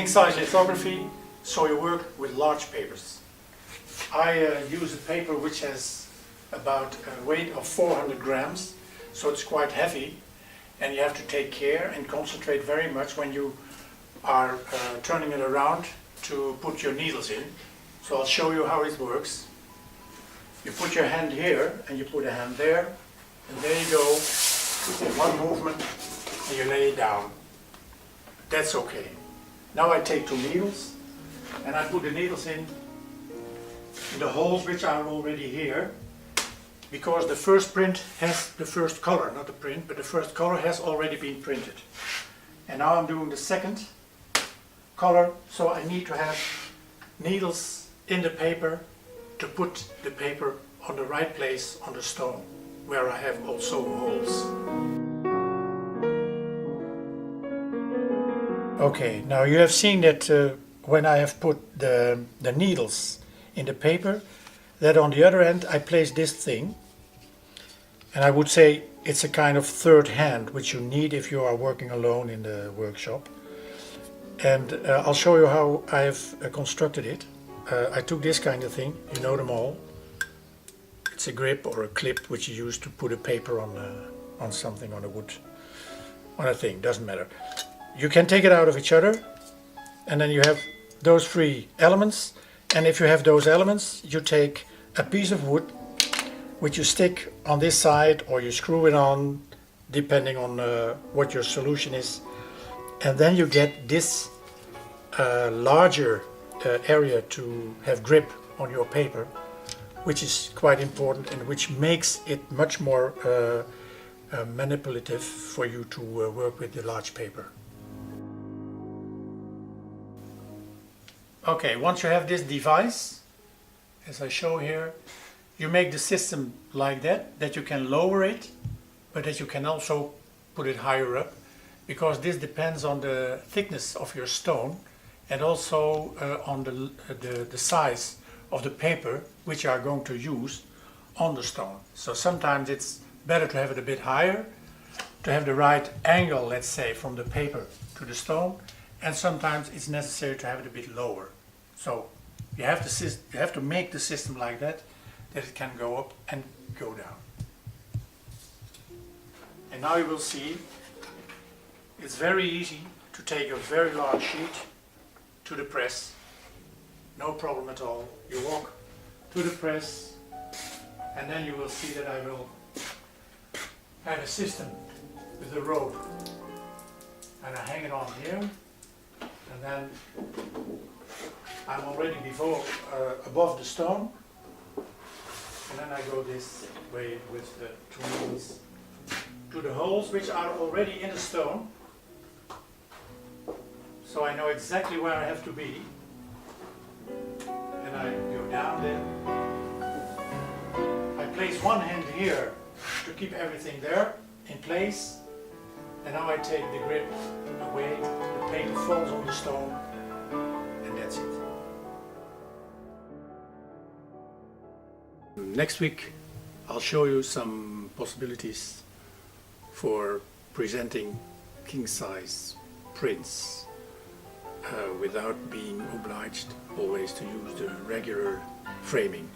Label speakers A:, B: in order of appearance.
A: Kingsize lithography, so you work with large papers. I use a paper which has about a weight of 400 grams, so it's quite heavy, and you have to take care and concentrate very much when you are turning it around to put your needles in. So I'll show you how it works. You put your hand here and you put a hand there, and there you go. In one movement and you lay it down. That's okay. Now I take two needles and I put the needles in the holes which are already here, because the first print has the first color, not the print, but the first color has already been printed. And now I'm doing the second color, so I need to have needles in the paper to put the paper on the right place on the stone, where I have also holes. Okay, now you have seen that when I have put the needles in the paper, that on the other end I place this thing, and I would say it's a kind of third hand which you need if you are working alone in the workshop. And I'll show you how I have constructed it. I took this kind of thing, you know them all. It's a grip or a clip which you use to put a paper on something, on a wood, on a thing, doesn't matter. You can take it out of each other, and then you have those three elements. And if you have those elements, you take a piece of wood which you stick on this side, or you screw it on, depending on what your solution is. And then you get this larger area to have grip on your paper, which is quite important and which makes it much more manipulative for you to work with the large paper. Okay, once you have this device, as I show here, you make the system like that you can lower it, but that you can also put it higher up, because this depends on the thickness of your stone and also on the size of the paper which you are going to use on the stone. So sometimes it's better to have it a bit higher, to have the right angle, let's say, from the paper to the stone, and sometimes it's necessary to have it a bit lower. So you have to make the system like that it can go up and go down. And now you will see it's very easy to take a very large sheet to the press. No problem at all. You walk to the press, and then you will see that I will have a system with a rope, and I hang it on here, and then I'm already above the stone, and then I go this way with the two needles to the holes which are already in the stone, so I know exactly where I have to be. And I go down there. I place one hand here to keep everything there in place, and now I take the grip away, the paper falls on the stone, and that's it. Next week I'll show you some possibilities for presenting king-size prints without being obliged always to use the regular framing.